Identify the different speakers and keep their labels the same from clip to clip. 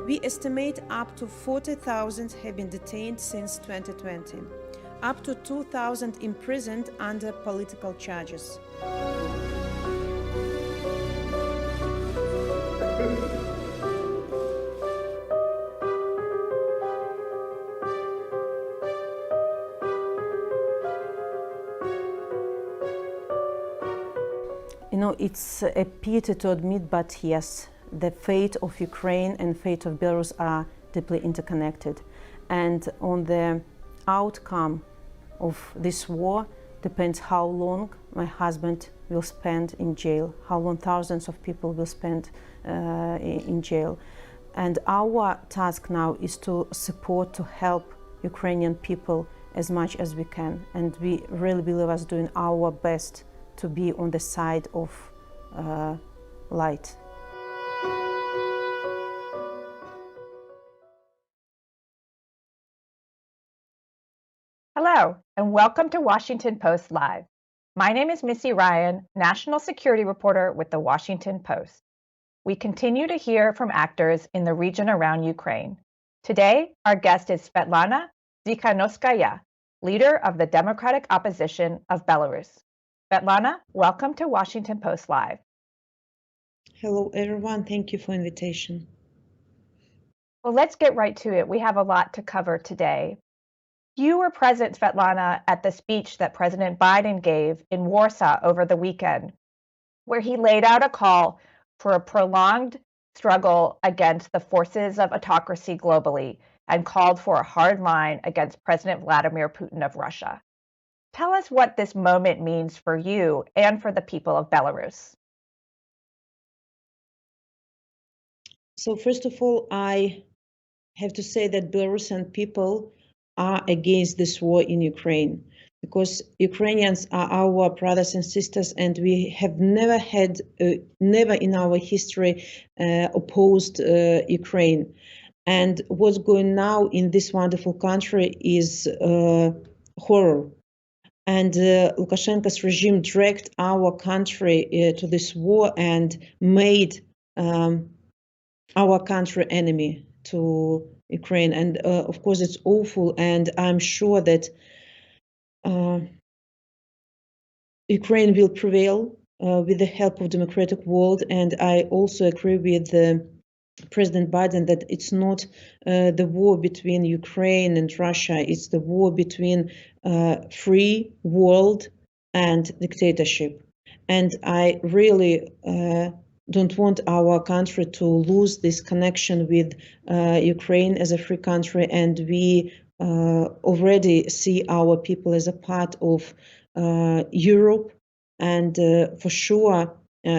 Speaker 1: We estimate up to 40,000 have been detained since 2020, up to 2,000 imprisoned under political charges. It's a pity to admit, but yes, the fate of Ukraine and fate of Belarus are deeply interconnected. And on the outcome of this war depends how long my husband will spend in jail, how long thousands of people will spend in jail. And our task now is to support, to help Ukrainian people as much as we can. And we really believe us doing our best to be on the side of light.
Speaker 2: Hello, and welcome to Washington Post Live. My name is Missy Ryan, national security reporter with the Washington Post. We continue to hear from actors in the region around Ukraine. Today, our guest is Svetlana Tikhanovskaya, leader of the democratic opposition of Belarus. Svetlana, welcome to Washington Post Live.
Speaker 1: Hello, everyone. Thank you for the invitation.
Speaker 2: Well, let's get right to it. We have a lot to cover today. You were present, Svetlana, at the speech that President Biden gave in Warsaw over the weekend, where he laid out a call for a prolonged struggle against the forces of autocracy globally and called for a hard line against President Vladimir Putin of Russia. Tell us what this moment means for you and for the people of Belarus.
Speaker 1: So first of all, I have to say that Belarusian people are against this war in Ukraine, because Ukrainians are our brothers and sisters, and we have never in our history opposed Ukraine. And what's going now in this wonderful country is horror. And Lukashenko's regime dragged our country to this war and made our country enemy to Ukraine. And of course, it's awful. And I'm sure that Ukraine will prevail with the help of democratic world. And I also agree with President Biden that it's not the war between Ukraine and Russia. It's the war between free world and dictatorship. And I really don't want our country to lose this connection with Ukraine as a free country. And we already see our people as a part of Europe. And for sure,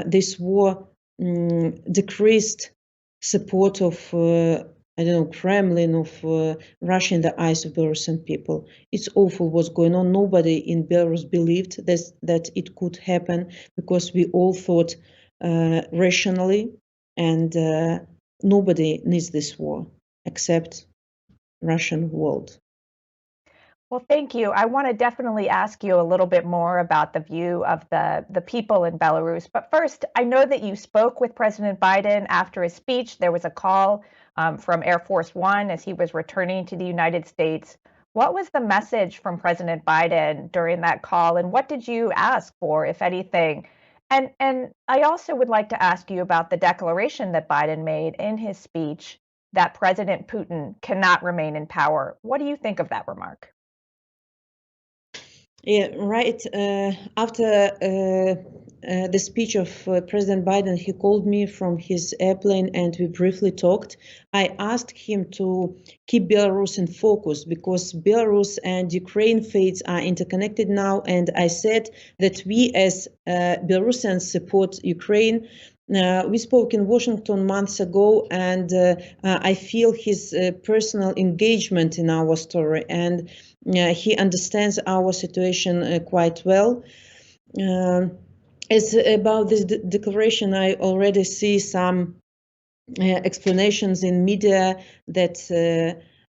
Speaker 1: this war decreased support of Kremlin, of Russia in the eyes of Belarusian people. It's awful what's going on. Nobody in Belarus believed that it could happen, because we all thought rationally, and nobody needs this war except Russian world.
Speaker 2: Well, thank you. I want to definitely ask you a little bit more about the view of the people in Belarus. But first, I know that you spoke with President Biden after his speech. There was a call from Air Force One as he was returning to the United States. What was the message from President Biden during that call, and what did you ask for, if anything? And I also would like to ask you about the declaration that Biden made in his speech that President Putin cannot remain in power. What do you think of that remark?
Speaker 1: Yeah, right. After the speech of President Biden, he called me from his airplane and we briefly talked. I asked him to keep Belarus in focus, because Belarus and Ukraine fates are interconnected now. And I said that we as Belarusians support Ukraine. We spoke in Washington months ago, and I feel his personal engagement in our story, and he understands our situation quite well. As about this declaration, I already see some explanations in media that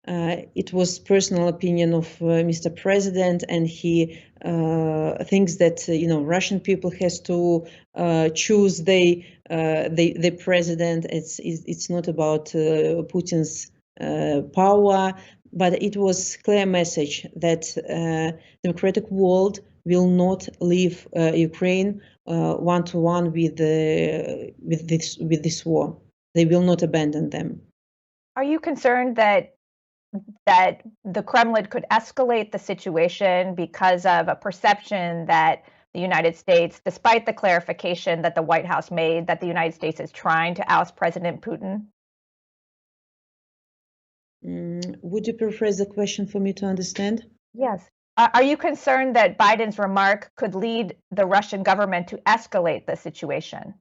Speaker 1: It was personal opinion of Mr. President, and he thinks that Russian people has to choose the president. It's not about Putin's power, but it was clear message that democratic world will not leave Ukraine one-to-one with this war. They will not abandon them.
Speaker 2: Are you concerned that the Kremlin could escalate the situation because of a perception that the United States, despite the clarification that the White House made, that the United States is trying to oust President Putin?
Speaker 1: Would you rephrase the question for me to understand?
Speaker 2: Yes. Are you concerned that Biden's remark could lead the Russian government to escalate the situation?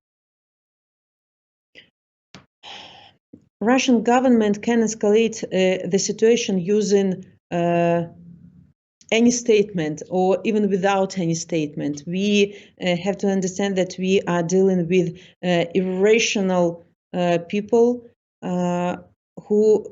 Speaker 1: Russian government can escalate the situation using any statement or even without any statement. We have to understand that we are dealing with irrational people who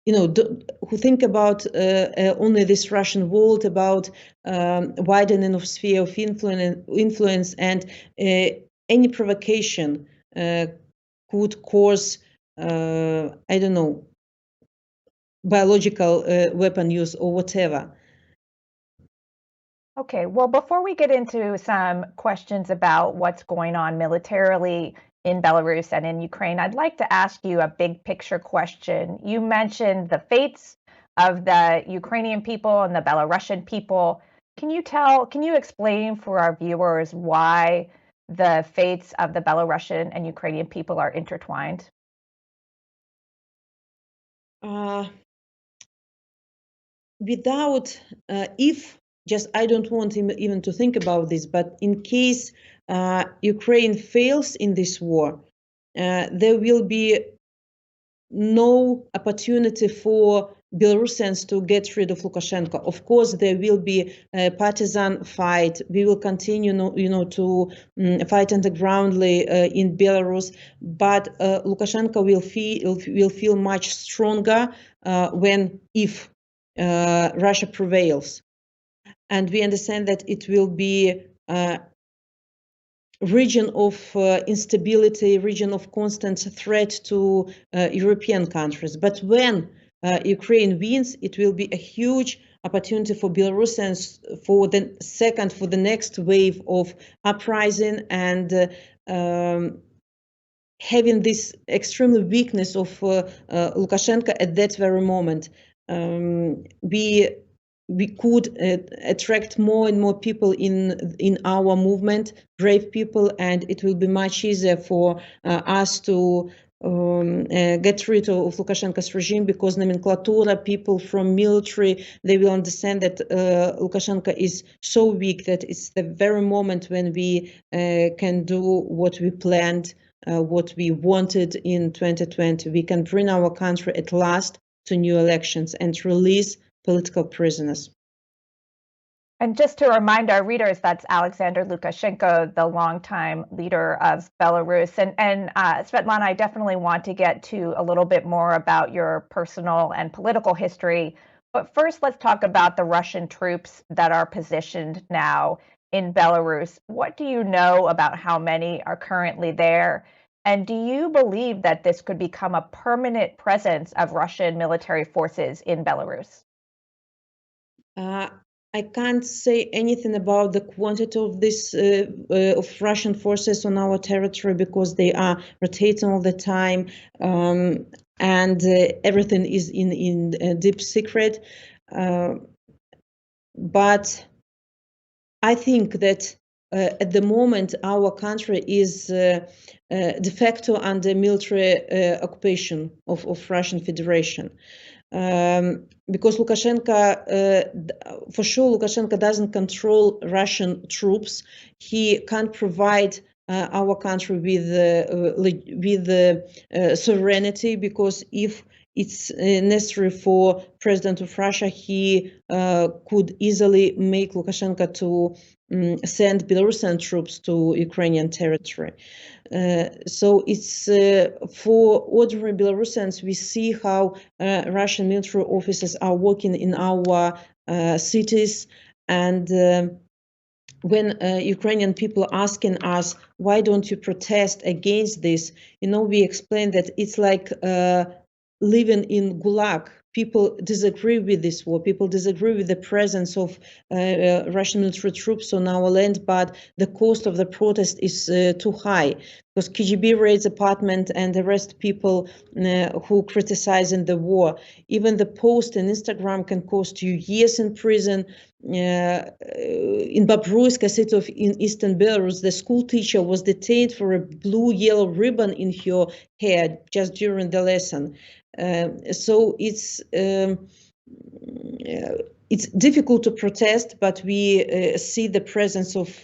Speaker 1: who think about only this Russian world, about widening of sphere of influence, and any provocation could cause, I don't know, biological weapon use or whatever.
Speaker 2: Okay, well, before we get into some questions about what's going on militarily in Belarus and in Ukraine, I'd like to ask you a big picture question. You mentioned the fates of the Ukrainian people and the Belarusian people. Can you explain for our viewers why the fates of the Belarusian and Ukrainian people are intertwined?
Speaker 1: I don't want even to think about this, but in case Ukraine fails in this war, there will be no opportunity for Belarusians to get rid of Lukashenko. Of course, there will be a partisan fight. We will continue, to fight undergroundly in Belarus, but Lukashenko will feel much stronger if Russia prevails, and we understand that it will be region of instability, region of constant threat to European countries. But when Ukraine wins, it will be a huge opportunity for Belarusians for the next wave of uprising, and having this extreme weakness of Lukashenko at that very moment. We could attract more and more people in our movement, brave people, and it will be much easier for us to get rid of Lukashenko's regime, because nomenclatura, people from military, they will understand that Lukashenko is so weak that it's the very moment when we can do what we planned, what we wanted in 2020. We can bring our country at last to new elections and release political prisoners.
Speaker 2: And just to remind our readers, that's Alexander Lukashenko, the longtime leader of Belarus. And Svetlana, I definitely want to get to a little bit more about your personal and political history. But first, let's talk about the Russian troops that are positioned now in Belarus. What do you know about how many are currently there? And do you believe that this could become a permanent presence of Russian military forces in Belarus?
Speaker 1: I can't say anything about the quantity of of Russian forces on our territory, because they are rotating all the time, and everything is in deep secret. But I think that at the moment our country is de facto under military occupation of Russian Federation. Because Lukashenko doesn't control Russian troops. He can't provide our country with sovereignty, because if it's necessary for President of Russia, he could easily make Lukashenko to send Belarusian troops to Ukrainian territory. So it's for ordinary Belarusians, we see how Russian military officers are working in our cities, and when Ukrainian people are asking us, why don't you protest against this? We explain that it's like living in Gulag. People disagree with this war. People disagree with the presence of Russian military troops on our land, but the cost of the protest is too high because KGB raids apartment and arrest people who criticizing the war. Even the post on Instagram can cost you years in prison. In Babruisk, a city in eastern Belarus, the school teacher was detained for a blue-yellow ribbon in her hair just during the lesson. So it's difficult to protest, but we see the presence of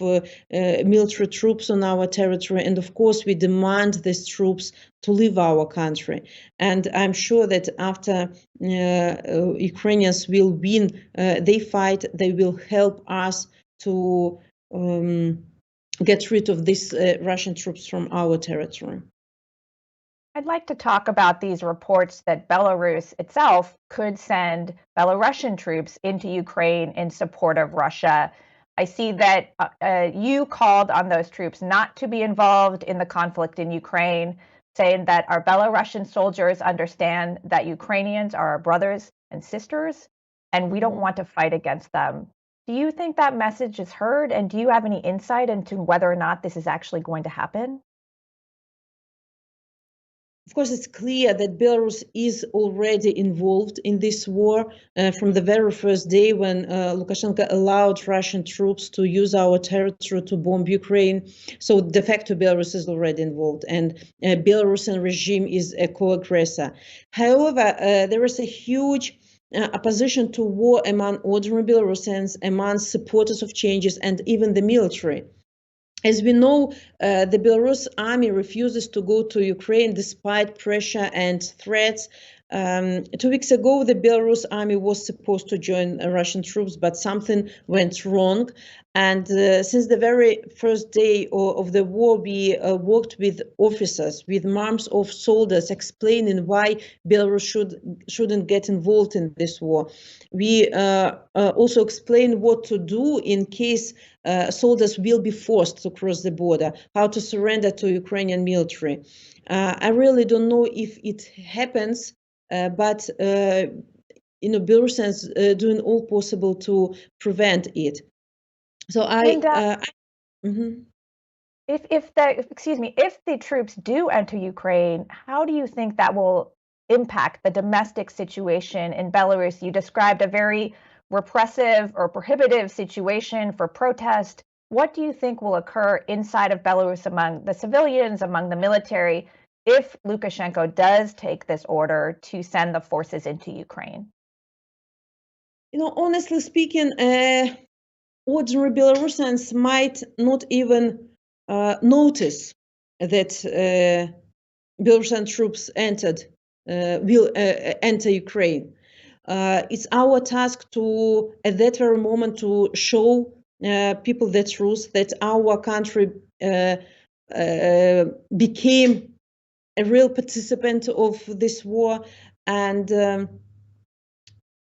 Speaker 1: military troops on our territory, and of course we demand these troops to leave our country. And I'm sure that after Ukrainians will win they fight, they will help us to get rid of these Russian troops from our territory.
Speaker 2: I'd like to talk about these reports that Belarus itself could send Belarusian troops into Ukraine in support of Russia. I see that you called on those troops not to be involved in the conflict in Ukraine, saying that our Belarusian soldiers understand that Ukrainians are our brothers and sisters, and we don't want to fight against them. Do you think that message is heard, and do you have any insight into whether or not this is actually going to happen?
Speaker 1: Of course, it's clear that Belarus is already involved in this war from the very first day when Lukashenko allowed Russian troops to use our territory to bomb Ukraine. So de facto, Belarus is already involved, and Belarusian regime is a co-aggressor. However, there is a huge opposition to war among ordinary Belarusians, among supporters of changes, and even the military. As we know, the Belarus army refuses to go to Ukraine despite pressure and threats. 2 weeks ago, the Belarus army was supposed to join Russian troops, but something went wrong. And since the very first day of the war, we worked with officers, with moms of soldiers, explaining why Belarus shouldn't get involved in this war. We also explained what to do in case soldiers will be forced to cross the border, how to surrender to Ukrainian military. I really don't know if it happens, but Belarusians doing all possible to prevent it. So
Speaker 2: if the troops do enter Ukraine, how do you think that will impact the domestic situation in Belarus? You described a very repressive or prohibitive situation for protest. What do you think will occur inside of Belarus among the civilians, among the military, if Lukashenko does take this order to send the forces into Ukraine?
Speaker 1: Honestly speaking, ordinary Belarusians might not even notice that Belarusian troops will enter Ukraine. It's our task to, at that very moment, to show people the truth that our country became a real participant of this war, and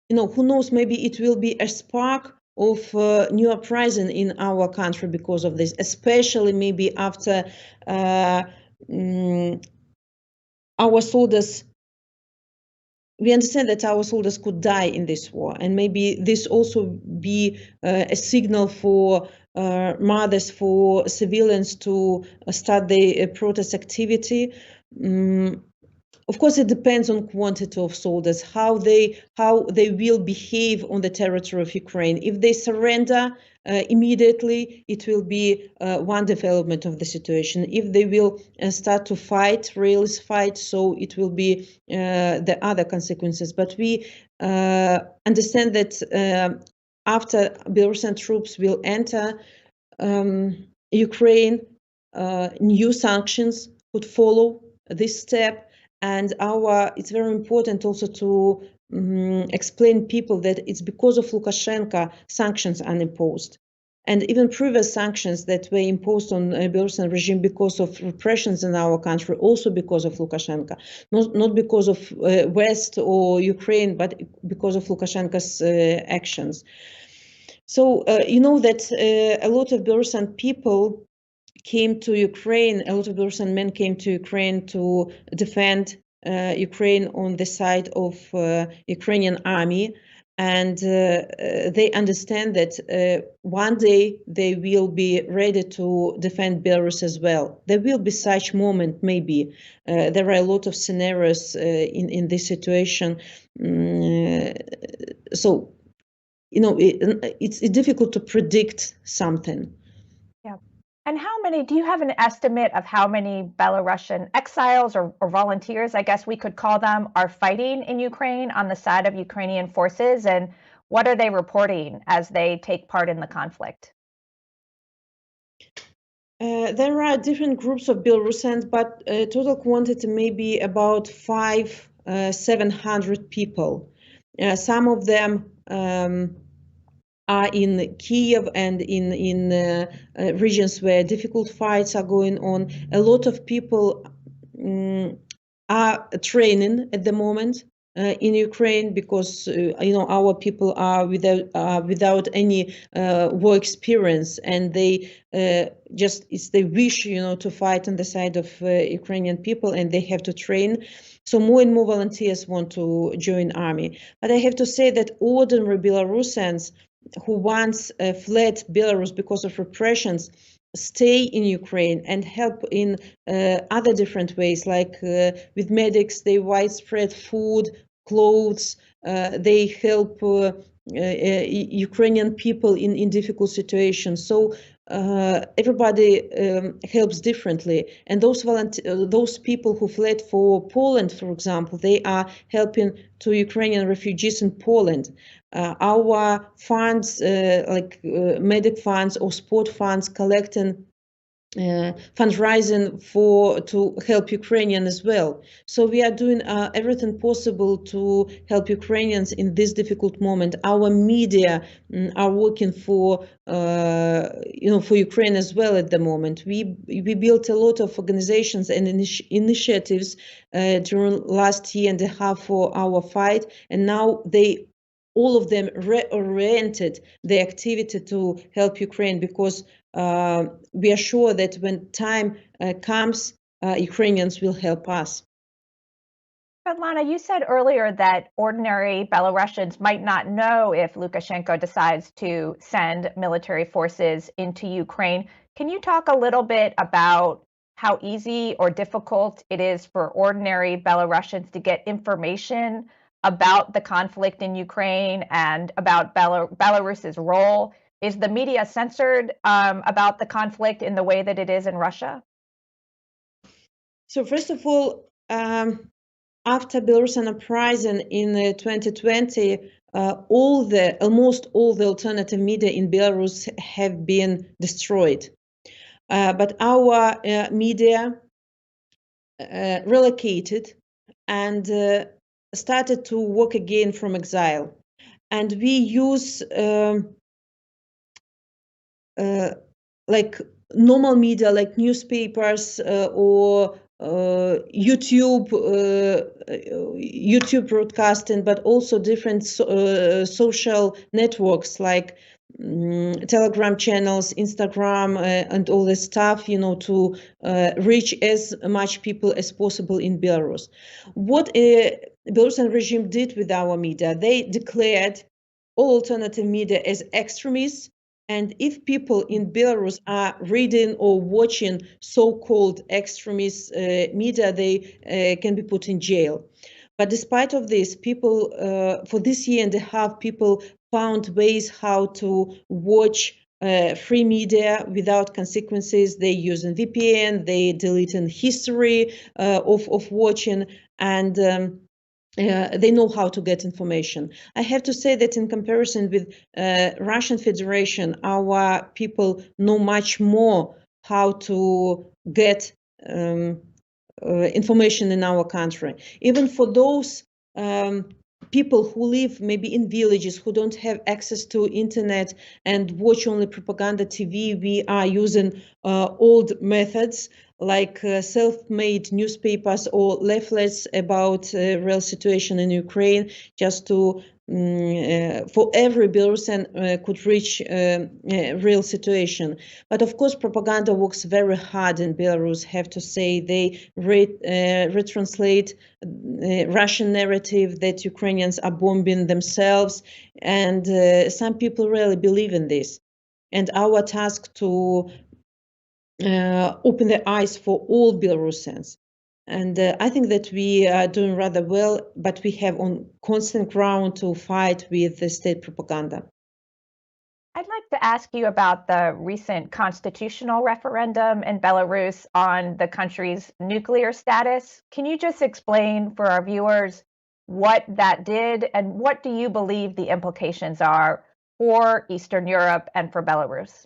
Speaker 1: who knows, maybe it will be a spark of new uprising in our country because of this, especially maybe after our soldiers. We understand that our soldiers could die in this war, and maybe this also be a signal for mothers, for civilians to start the protest activity. Of course, it depends on quantity of soldiers, how they will behave on the territory of Ukraine. If they surrender immediately, it will be one development of the situation. If they will start to fight, really fight, so it will be the other consequences. But we understand that after Belarusian troops will enter Ukraine, new sanctions could follow this step. And it's very important also to explain people that it's because of Lukashenko sanctions are imposed. And even previous sanctions that were imposed on the Belarusian regime because of repressions in our country, also because of Lukashenko, not because of West or Ukraine, but because of Lukashenko's actions. So you know that a lot of Belarusian people came to Ukraine, a lot of Belarusian men came to Ukraine to defend Ukraine on the side of Ukrainian army. And they understand that one day they will be ready to defend Belarus as well. There will be such moment, maybe. There are a lot of scenarios in this situation. So, you know, it's difficult to predict something.
Speaker 2: Yeah. And do you have an estimate of how many Belarusian exiles or volunteers, I guess we could call them, are fighting in Ukraine on the side of Ukrainian forces? And what are they reporting as they take part in the conflict?
Speaker 1: There are different groups of Belarusians, but total quantity may be about 700 people. Some of them are in Kiev and in regions where difficult fights are going on. A lot of people are training at the moment in Ukraine because you know, our people are without any war experience, and they it's their wish, you know, to fight on the side of Ukrainian people, and they have to train. So more and more volunteers want to join army. But I have to say that ordinary Belarusians who once fled Belarus because of repressions stay in Ukraine and help in other different ways, like with medics. They widespread food, clothes. They help Ukrainian people in difficult situations. So everybody helps differently, and those people who fled for Poland, for example, they are helping to Ukrainian refugees in Poland. Our funds, like medic funds or sport funds, collecting fundraising to help Ukrainians as well. So we are doing everything possible to help Ukrainians in this difficult moment. Our media are working for for Ukraine as well at the moment. We built a lot of organizations and initiatives during last year and a half for our fight, and now all of them reoriented the activity to help Ukraine, because we are sure that when time comes, Ukrainians will help us.
Speaker 2: Svetlana, you said earlier that ordinary Belarusians might not know if Lukashenko decides to send military forces into Ukraine. Can you talk a little bit about how easy or difficult it is for ordinary Belarusians to get information about the conflict in Ukraine and about Belarus's role? Is the media censored about the conflict in the way that it is in Russia?
Speaker 1: So first of all, after Belarusian uprising in 2020, almost all the alternative media in Belarus have been destroyed. But our media relocated and started to work again from exile. And we use like normal media, like newspapers or YouTube broadcasting, but also different social networks like Telegram channels, Instagram, and all this stuff, you know, to reach as much people as possible in Belarus. What Belarusian regime did with our media, they declared all alternative media as extremists. And if people in Belarus are reading or watching so-called extremist media, they can be put in jail. But despite of this, people, for this year and a half, people found ways how to watch free media without consequences. They using VPN, they deleting history of watching, and they know how to get information. I have to say that in comparison with Russian Federation, our people know much more how to get information in our country. Even for those people who live maybe in villages, who don't have access to internet and watch only propaganda TV, we are using old methods like self-made newspapers or leaflets about real situation in Ukraine, just to for every Belarusian could reach real situation. But of course, propaganda works very hard in Belarus, have to say. They retranslate Russian narrative that Ukrainians are bombing themselves, and some people really believe in this. And our task to open the eyes for all Belarusians. And I think that we are doing rather well, but we have on constant ground to fight with the state propaganda.
Speaker 2: I'd like to ask you about the recent constitutional referendum in Belarus on the country's nuclear status. Can you just explain for our viewers what that did and what do you believe the implications are for Eastern Europe and for Belarus?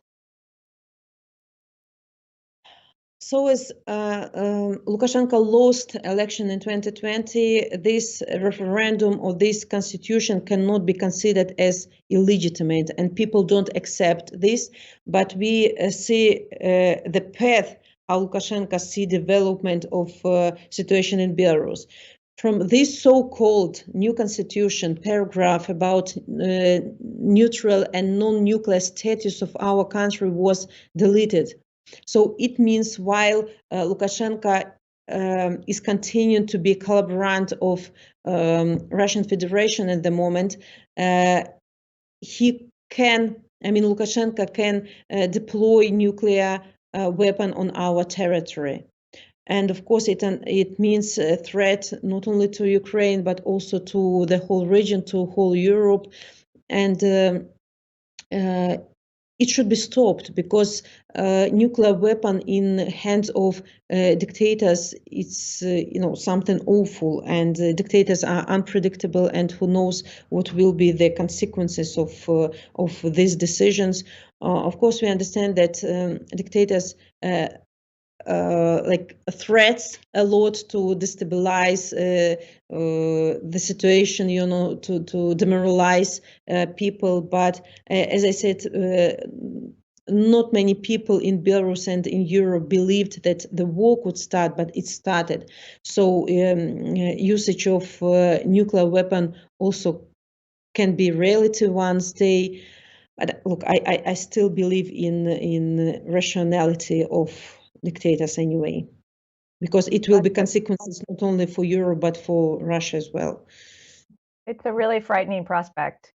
Speaker 1: So as Lukashenko lost election in 2020, this referendum or this constitution cannot be considered as illegitimate, and people don't accept this. But we see the path how Lukashenko see development of situation in Belarus. From this so-called new constitution paragraph about neutral and non-nuclear status of our country was deleted. So it means while Lukashenko is continuing to be collaborant of Russian Federation at the moment, Lukashenko can deploy nuclear weapon on our territory. And of course, it means a threat not only to Ukraine, but also to the whole region, to whole Europe. And it should be stopped, because nuclear weapon in hands of dictators, it's something awful, and dictators are unpredictable, and who knows what will be the consequences of these decisions. Of course, we understand that dictators threats a lot to destabilize the situation, to demoralize people. But as I said, not many people in Belarus and in Europe believed that the war could start, but it started. So usage of nuclear weapon also can be reality one day. But look, I still believe in rationality of dictators anyway, because it will be consequences not only for Europe but for Russia as well.
Speaker 2: It's a really frightening prospect.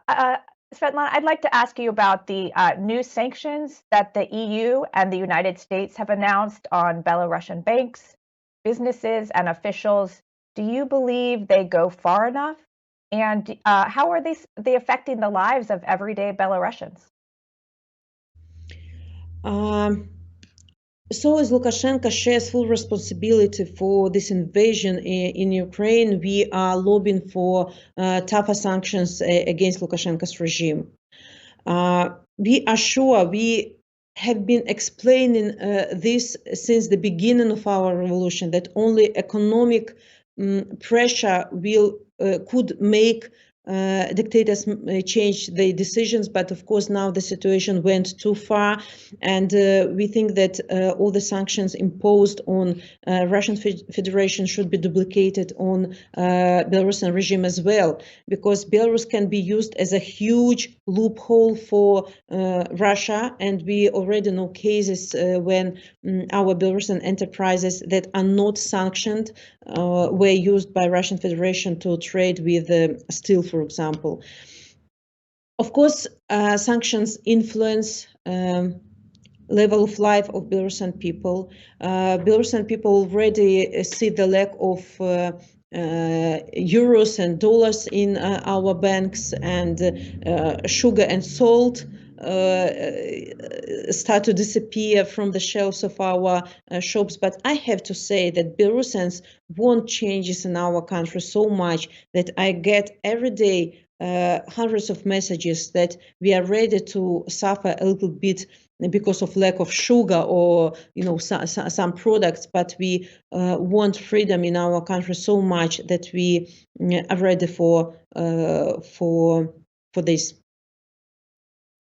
Speaker 2: Svetlana, I'd like to ask you about the new sanctions that the EU and the United States have announced on Belarusian banks, businesses, and officials. Do you believe they go far enough? And how are they affecting the lives of everyday Belarusians?
Speaker 1: So as Lukashenko shares full responsibility for this invasion in Ukraine, we are lobbying for tougher sanctions against Lukashenko's regime. We are sure we have been explaining this since the beginning of our revolution, that only economic pressure could make dictators change their decisions. But of course, now the situation went too far, and we think that all the sanctions imposed on Russian Federation should be duplicated on Belarusian regime as well, because Belarus can be used as a huge loophole for Russia, and we already know cases when our Belarusian enterprises that are not sanctioned were used by Russian Federation to trade with steel, for example. Of course, sanctions influence level of life of Belarusian people. Belarusian people already see the lack of euros and dollars in our banks, and sugar and salt start to disappear from the shelves of our shops. But I have to say that Belarusians want changes in our country so much that I get every day hundreds of messages that we are ready to suffer a little bit because of lack of sugar or some products, but we want freedom in our country so much that we are ready for this.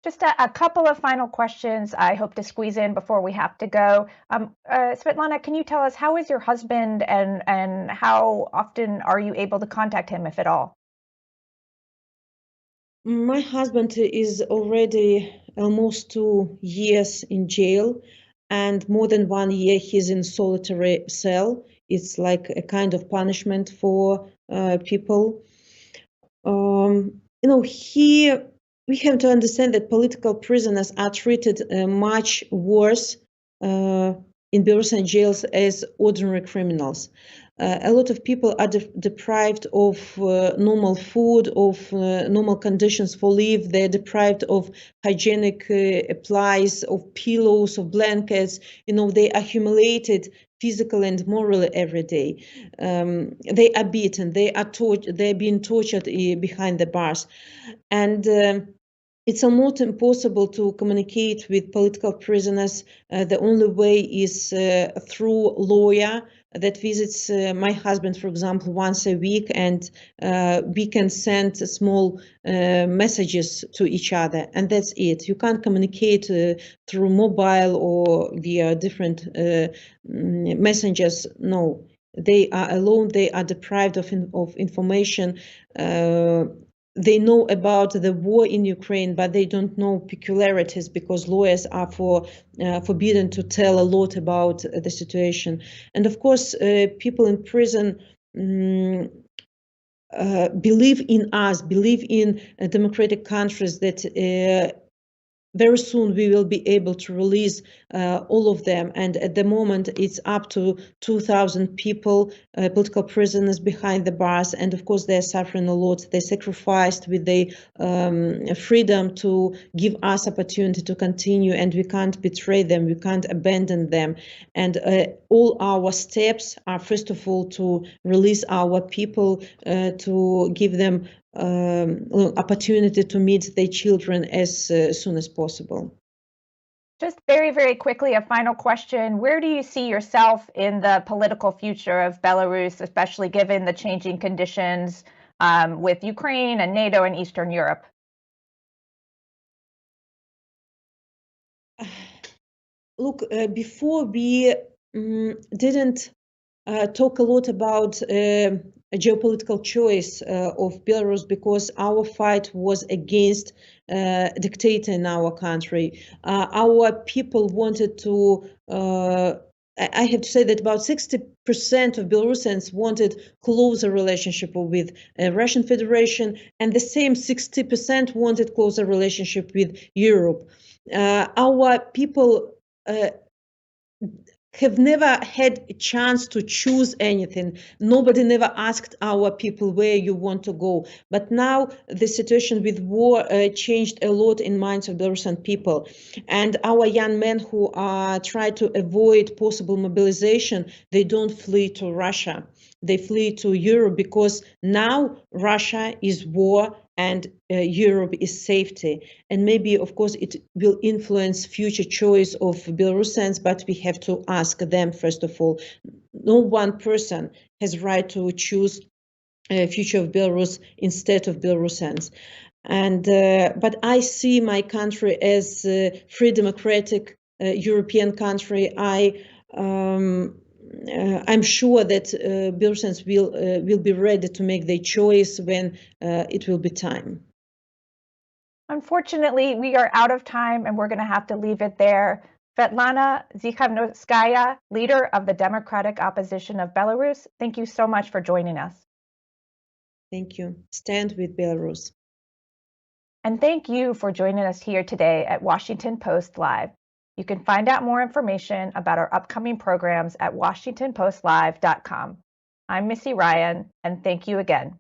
Speaker 2: Just a couple of final questions I hope to squeeze in before we have to go. Svetlana, can you tell us, how is your husband, and how often are you able to contact him, if at all?
Speaker 1: My husband is already almost 2 years in jail, and more than 1 year he's in solitary cell. It's like a kind of punishment for people. Here we have to understand that political prisoners are treated much worse in Belarusian jails as ordinary criminals. A lot of people are deprived of normal food, of normal conditions for life. They're deprived of hygienic supplies, of pillows, of blankets. They are humiliated physically and morally every day. They are beaten. They're being tortured behind the bars, and it's almost impossible to communicate with political prisoners. The only way is through lawyer that visits my husband, for example, once a week, and we can send small messages to each other, and that's it. You can't communicate through mobile or via different messengers. No, they are alone. They are deprived of information. They know about the war in Ukraine, but they don't know peculiarities because lawyers are forbidden to tell a lot about the situation. And of course, people in prison believe in us, believe in democratic countries, that very soon we will be able to release all of them. And at the moment, it's up to 2,000 people, political prisoners behind the bars. And of course, they're suffering a lot. They sacrificed with their freedom to give us opportunity to continue. And we can't betray them. We can't abandon them. And all our steps are, first of all, to release our people, to give them opportunity to meet their children as soon as possible.
Speaker 2: Just very, very quickly, a final question. Where do you see yourself in the political future of Belarus, especially given the changing conditions with Ukraine and NATO and Eastern Europe?
Speaker 1: Look, before we didn't talk a lot about a geopolitical choice of Belarus, because our fight was against a dictator in our country. Our people wanted to, I have to say that about 60% of Belarusians wanted closer relationship with Russian Federation, and the same 60% wanted closer relationship with Europe. Our people have never had a chance to choose anything. Nobody never asked our people where you want to go. But now the situation with war changed a lot in minds of Belarusian people. And our young men who try to avoid possible mobilization, they don't flee to Russia. They flee to Europe, because now Russia is war and Europe is safety. And maybe, of course, it will influence future choice of Belarusians, but we have to ask them, first of all. No one person has right to choose a future of Belarus instead of Belarusians. And but I see my country as a free, democratic European country. I'm sure that Belarusians will be ready to make their choice when it will be time.
Speaker 2: Unfortunately, we are out of time, and we're going to have to leave it there. Svetlana Tikhanovskaya, leader of the Democratic Opposition of Belarus, thank you so much for joining us.
Speaker 1: Thank you. Stand with Belarus.
Speaker 2: And thank you for joining us here today at Washington Post Live. You can find out more information about our upcoming programs at WashingtonPostLive.com. I'm Missy Ryan, and thank you again.